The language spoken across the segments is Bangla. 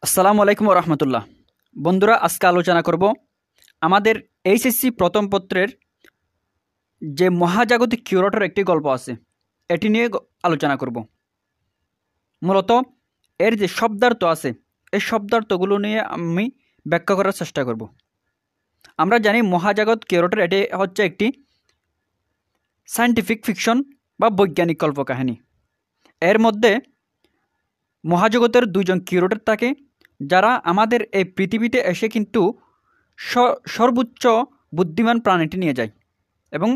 আসসালামু আলাইকুম রহমতুল্লাহ। বন্ধুরা, আজকে আলোচনা করব আমাদের এইচএসসি প্রথম পত্রের যে মহাজাগতিক কিউরেটর একটি গল্প আছে, এটি নিয়ে আলোচনা করব। মূলত এর যে শব্দার্থ আছে, এই শব্দার্থগুলো নিয়ে আমি ব্যাখ্যা করার চেষ্টা করব। আমরা জানি মহাজাগত কিউরেটর এটি হচ্ছে একটি সায়েন্টিফিক ফিকশন বা বৈজ্ঞানিক কল্পকাহিনী। এর মধ্যে মহাজগতের দুজন কিউরেটর থাকে, যারা আমাদের এই পৃথিবীতে এসে কিন্তু সর্বোচ্চ বুদ্ধিমান প্রাণীটি নিয়ে যায়, এবং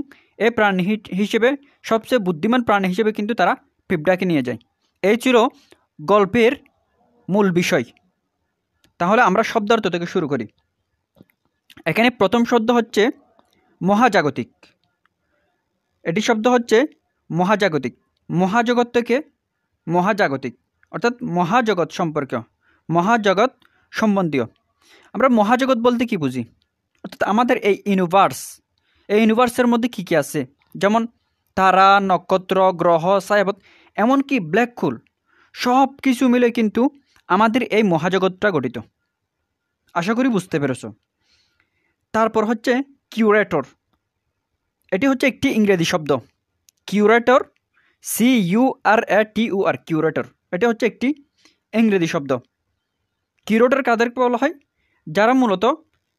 এই প্রাণী হিসেবে সবচেয়ে বুদ্ধিমান প্রাণী হিসেবে কিন্তু তারা পিঁপড়াকে নিয়ে যায়। এই ছিল গল্পের মূল বিষয়। তাহলে আমরা শব্দার্থ থেকে শুরু করি। এখানে প্রথম শব্দ হচ্ছে মহাজাগতিক। এটি শব্দ হচ্ছে মহাজাগতিক। মহাজগৎ থেকে মহাজাগতিক, অর্থাৎ মহাজগৎ সম্পর্কীয়, মহাজগৎ সম্বন্ধীয়। আমরা মহাজগৎ বলতে কি বুঝি? অর্থাৎ আমাদের এই ইউনিভার্সের মধ্যে কী কী আছে, যেমন তারা, নক্ষত্র, গ্রহ, ছায়াপথ, এমনকি ব্ল্যাক হোল, সব কিছু মিলে কিন্তু আমাদের এই মহাজগৎটা গঠিত। আশা করি বুঝতে পেরেছ। তারপর হচ্ছে কিউরেটর। এটি হচ্ছে একটি ইংরেজি শব্দ। Curator, CURATOR, curator. এটা হচ্ছে একটি ইংরেজি শব্দ। কিউরেটর কাদেরকে বলা হয়? যারা মূলত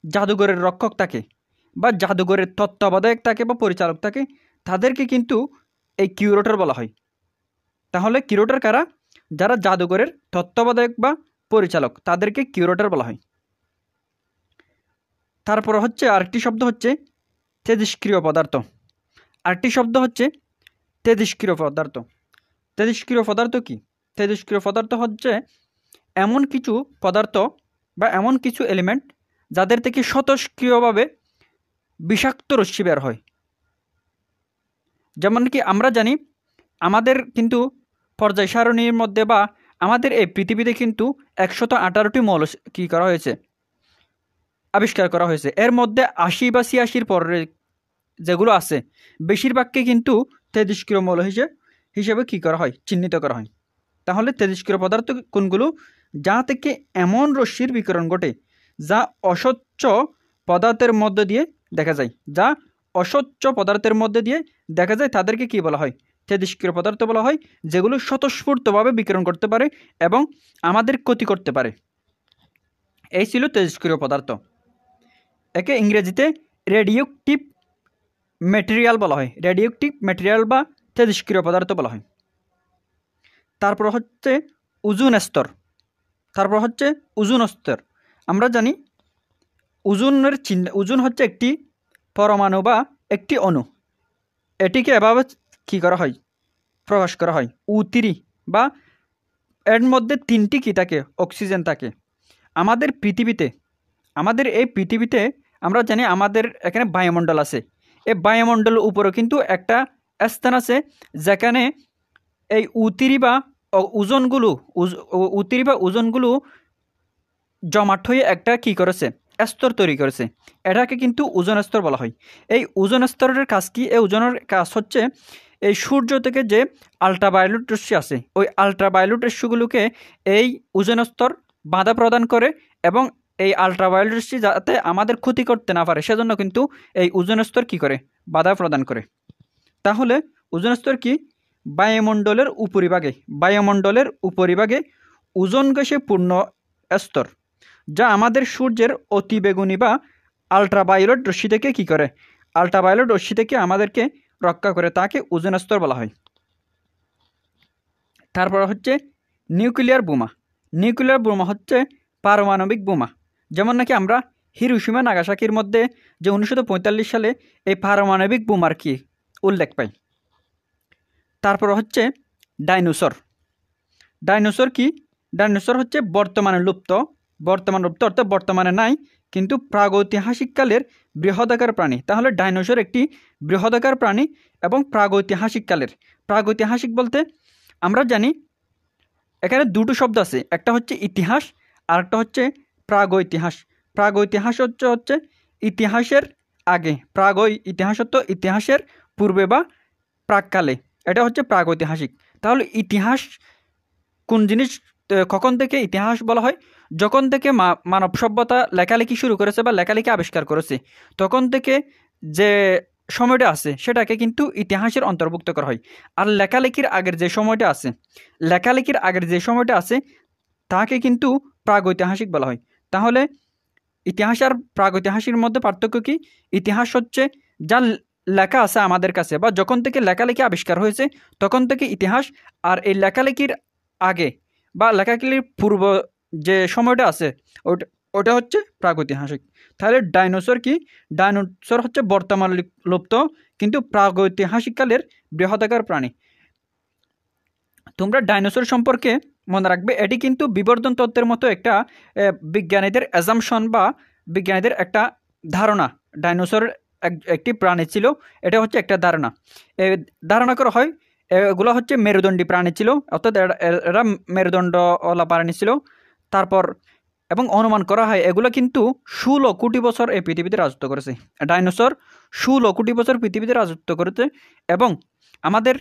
জাদুঘরের রক্ষক থাকে বা জাদুঘরের তত্ত্বাবধায়ক থাকে বা পরিচালক থাকে, তাদেরকে কিন্তু এই কিউরেটর বলা হয়। তাহলে কিউরেটর কারা? যারা জাদুঘরের তত্ত্বাবধায়ক বা পরিচালক, তাদেরকে কিউরেটর বলা হয়। তারপর হচ্ছে আরেকটি শব্দ হচ্ছে তেজস্ক্রিয় পদার্থ। আরেকটি শব্দ হচ্ছে তেজস্ক্রিয় পদার্থ। তেজস্ক্রিয় পদার্থ কি? তেজস্ক্রিয় পদার্থ হচ্ছে এমন কিছু পদার্থ বা এমন কিছু এলিমেন্ট যাদের থেকে স্বতঃস্ক্রিয়ভাবে বিষাক্ত রশ্মি বের হয়। যেমন কি আমরা জানি, আমাদের কিন্তু পর্যায় সারণীর মধ্যে বা আমাদের এই পৃথিবীতে কিন্তু 118টি মৌল কী করা হয়েছে, আবিষ্কার করা হয়েছে। এর মধ্যে 80 বা 86 পরে যেগুলো আছে, বেশিরভাগকে কিন্তু তেজস্ক্রিয় মৌল হিসেবে কী করা হয়, চিহ্নিত করা হয়। তাহলে তেজস্ক্রিয় পদার্থ কোনগুলো? যা থেকে এমন রশ্মির বিকিরণ ঘটে যা অস্বচ্ছ পদার্থের মধ্য দিয়ে দেখা যায়, তাদেরকে কি বলা হয়? তেজস্ক্রিয় পদার্থ বলা হয়, যেগুলো স্বতঃস্ফূর্তভাবে বিকিরণ করতে পারে এবং আমাদের ক্ষতি করতে পারে। এই ছিল তেজস্ক্রিয় পদার্থ। একে ইংরেজিতে রেডিওঅ্যাক্টিভ ম্যাটেরিয়াল বলা হয়। রেডিওঅ্যাক্টিভ ম্যাটেরিয়াল বা তেজস্ক্রিয় পদার্থ বলা হয়। তারপর হচ্ছে ওজোন স্তর। আমরা জানি ওজোন হচ্ছে একটি পরমাণু বা একটি অণু। এটিকে এভাবে কী করা হয়, প্রকাশ করা হয়। U3 বা এর মধ্যে 3টি কী থাকে, অক্সিজেন থাকে। আমাদের এই পৃথিবীতে আমরা জানি আমাদের এখানে বায়ুমণ্ডল আছে। এই বায়ুমণ্ডলের উপরেও কিন্তু একটা স্থান আছে, যেখানে এই U3 বা ওজনগুলো জমাট হয়ে একটা কী করেছে, স্তর তৈরি করেছে। এটাকে কিন্তু ওজোন স্তর বলা হয়। এই ওজোন স্তরের কাজ কি? এই ওজনের কাজ হচ্ছে এই সূর্য থেকে যে আল্ট্রাভায়োলেট রশ্মি আছে, ওই আল্ট্রাভায়োলেট রশ্মিগুলোকে এই ওজোন স্তর বাধা প্রদান করে, এবং এই আল্ট্রাভায়োলেট রশ্মি যাতে আমাদের ক্ষতি করতে না পারে, সেজন্য কিন্তু এই ওজোন স্তর কী করে, বাধা প্রদান করে। তাহলে ওজোন স্তর কি? বায়ুমণ্ডলের উপরিভাগে ওজোন গ্যাসে পূর্ণ স্তর, যা আমাদের সূর্যের অতিবেগুনি বা আল্ট্রাভায়োলেট রশ্মি থেকে কী করে, আল্ট্রাভায়োলেট রশ্মি থেকে আমাদেরকে রক্ষা করে, তাকে ওজোন স্তর বলা হয়। তারপর হচ্ছে নিউক্লিয়ার বোমা হচ্ছে পারমাণবিক বোমা। যেমন নাকি আমরা হিরোশিমা নাগাসাকির মধ্যে যে 1945 সালে এই পারমাণবিক বোমার কি উল্লেখ পাই। তারপর হচ্ছে ডাইনোসর কি? ডাইনোসর হচ্ছে বর্তমানে লুপ্ত, অর্থাৎ বর্তমানে নাই, কিন্তু প্রাগৈতিহাসিককালের বৃহদাকার প্রাণী। তাহলে ডাইনোসর একটি বৃহদাকার প্রাণী এবং প্রাগৈতিহাসিক বলতে আমরা জানি এখানে দুটো শব্দ আছে, একটা হচ্ছে ইতিহাস আর একটা হচ্ছে প্রাগৈতিহাস। প্রাগৈতিহাস হচ্ছে ইতিহাসের আগে, ইতিহাস হচ্ছে ইতিহাসের পূর্বে বা প্রাককালে, এটা হচ্ছে প্রাগৈতিহাসিক। তাহলে ইতিহাস কোন জিনিস কখন থেকে ইতিহাস বলা হয়? যখন থেকে মানব সভ্যতা লেখালেখি শুরু করেছে বা লেখালেখি আবিষ্কার করেছে, তখন থেকে যে সময়টা আছে সেটাকে কিন্তু ইতিহাসের অন্তর্ভুক্ত করা হয়। আর লেখালেখির আগের যে সময়টা আছে তাকে কিন্তু প্রাগৈতিহাসিক বলা হয়। তাহলে ইতিহাস আর প্রাগৈতিহাসিক মধ্যে পার্থক্য কি? ইতিহাস হচ্ছে যা লেখা আছে আমাদের কাছে, বা যখন থেকে লেখালেখি আবিষ্কার হয়েছে তখন থেকে ইতিহাস। আর এই লেখালেখির আগে বা লেখালেখির পূর্ব যে সময়টা আছে ওটা হচ্ছে প্রাগৈতিহাসিক। তাহলে ডাইনোসর কি? ডাইনোসর হচ্ছে বর্তমান লুপ্ত কিন্তু প্রাগৈতিহাসিককালের বৃহদাকার প্রাণী। তোমরা ডাইনোসর সম্পর্কে মনে রাখবে, এটি কিন্তু বিবর্ধন তত্ত্বের মতো একটা বিজ্ঞানীদের অ্যাজাম্পশন বা বিজ্ঞানীদের একটা ধারণা। ডাইনোসর একটি প্রাণী ছিল, এটা হচ্ছে একটা ধারণা। ধারণা করা হয় এগুলো হচ্ছে মেরুদণ্ডী প্রাণী ছিল, অর্থাৎ এরা মেরুদণ্ডওয়ালা প্রাণী ছিল। তারপর এবং অনুমান করা হয় এগুলো কিন্তু 16 কোটি বছর এই পৃথিবীতে রাজত্ব করেছে। ডাইনোসর 16 কোটি বছর পৃথিবীতে রাজত্ব করেছে এবং আমাদের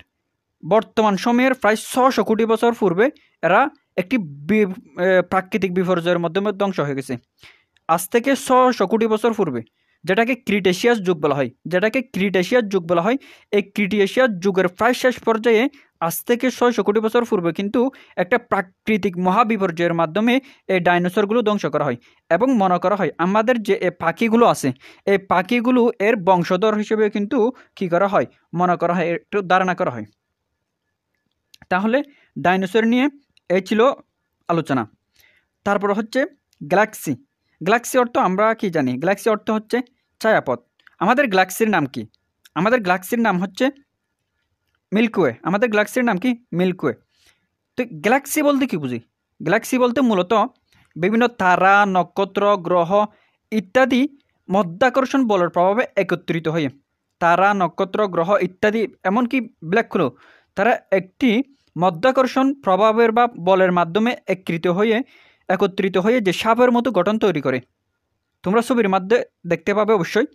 বর্তমান সময়ের প্রায় 600 কোটি বছর পূর্বে এরা একটি প্রাকৃতিক বিপর্যয়ের মাধ্যমে ধ্বংস হয়ে গেছে। আজ থেকে 600 কোটি বছর পূর্বে, যেটাকে ক্রিটেশিয়াস যুগ বলা হয়, এই ক্রিটেশিয়াস যুগের প্রায় শেষ পর্যায়ে আজ থেকে 600 কোটি বছর পূর্বে কিন্তু একটা প্রাকৃতিক মহাবিপর্যয়ের মাধ্যমে এই ডাইনোসরগুলো ধ্বংস করা হয়। এবং মনে করা হয় আমাদের যে পাখিগুলো আছে, এই পাখিগুলো এর বংশধর হিসেবে কিন্তু কী করা হয়, মনে করা হয়, একটু ধারণা করা হয়। তাহলে ডাইনোসর নিয়ে এই ছিল আলোচনা। তারপর হচ্ছে গ্যালাক্সি। গ্যালাক্সি অর্থ আমরা কি জানি? গ্যালাক্সি অর্থ হচ্ছে ছায়াপথ। আমাদের গ্যালাক্সির নাম কি? আমাদের গ্যালাক্সির নাম হচ্ছে মিল্কওয়ে। আমাদের গ্যালাক্সির নাম কি? মিল্কওয়ে। তো গ্যালাক্সি বলতে কি বুঝি? গ্যালাক্সি বলতে মূলত বিভিন্ন তারা, নক্ষত্র, গ্রহ ইত্যাদি মধ্যাকর্ষণ বলের প্রভাবে একত্রিত হয়ে, তারা, নক্ষত্র, গ্রহ ইত্যাদি এমনকি ব্ল্যাক হোলও, তারা একটি মধ্যাকর্ষণ প্রভাবের বা বলের মাধ্যমে একত্রিত হয়ে যে সাপের মতো গঠন তৈরি করে। তোমরা ছবির মধ্যে দেখতে পাবে অবশ্যই।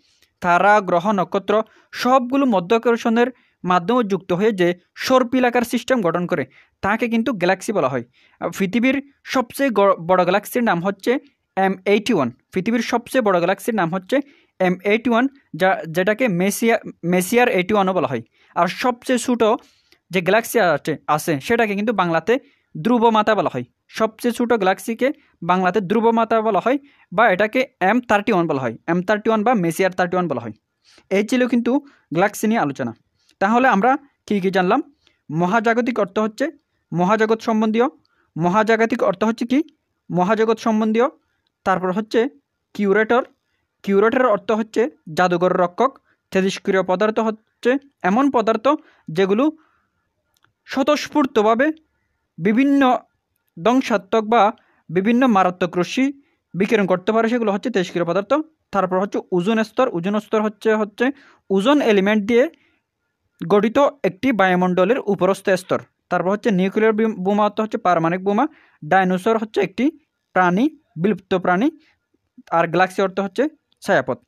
তারা, গ্রহ, নক্ষত্র সবগুলো মধ্যাকর্ষণের মাধ্যমে যুক্ত হয়ে যে সর্পিলাকার সিস্টেম গঠন করে তাকে কিন্তু গ্যালাক্সি বলা হয়। পৃথিবীর সবচেয়ে বড় গ্যালাক্সির নাম হচ্ছে M81। পৃথিবীর সবচেয়ে বড় গ্যালাক্সির নাম হচ্ছে M81, যেটাকে মেসিয়ার 81ও বলা হয়। আর সবচেয়ে ছোটো যে গ্যালাক্সি আছে সেটাকে কিন্তু বাংলাতে ধ্রুবমাতা বলা হয়। সবচেয়ে ছোটো গ্যালাক্সিকে বাংলাতে ধ্রুবমাতা বলা হয়, বা এটাকে M31 বলা হয়। M31 বা মেসিয়ার 31 বলা হয়। এই ছিল কিন্তু গ্যালাক্সি নিয়ে আলোচনা। তাহলে আমরা কী কী জানলাম? মহাজাগতিক অর্থ হচ্ছে মহাজগৎ সম্বন্ধীয়। মহাজাগতিক অর্থ হচ্ছে কি? মহাজগৎ সম্বন্ধীয়। তারপর হচ্ছে কিউরেটর। কিউরেটরের অর্থ হচ্ছে জাদুঘর রক্ষক। তেজস্ক্রিয় পদার্থ হচ্ছে এমন পদার্থ যেগুলো স্বতঃস্ফূর্তভাবে বিভিন্ন ধ্বংসাত্মক বা বিভিন্ন মারাত্মক রশ্মি বিকিরণ করতে পারে, সেগুলো হচ্ছে তেজস্ক্রিয় পদার্থ। তারপর হচ্ছে ওজোন স্তর। ওজোন স্তর হচ্ছে ওজোন এলিমেন্ট দিয়ে গঠিত একটি বায়ুমণ্ডলের উপরস্থ স্তর। তারপর হচ্ছে নিউক্লিয়ার বোমা অর্থ হচ্ছে পারমাণবিক বোমা। ডাইনোসর হচ্ছে একটি প্রাণী, বিলুপ্ত প্রাণী। আর গ্যালাক্সি অর্থ হচ্ছে ছায়াপথ।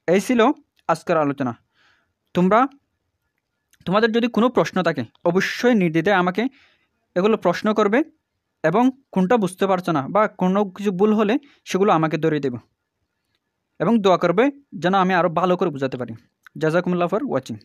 এই ছিল আজকের আলোচনা। তোমাদের যদি কোনো প্রশ্ন থাকে অবশ্যই নির্দ্বিধায় আমাকে এগুলো প্রশ্ন করবে, এবং কোনটা বুঝতে পারছো না বা কোনো কিছু ভুল হলে সেগুলো আমাকে ধরিয়ে দেবে, এবং দোয়া করবে যেন আমি আরও ভালো করে বোঝাতে পারি। জাযাকুমুল্লাহ ফর ওয়াচিং।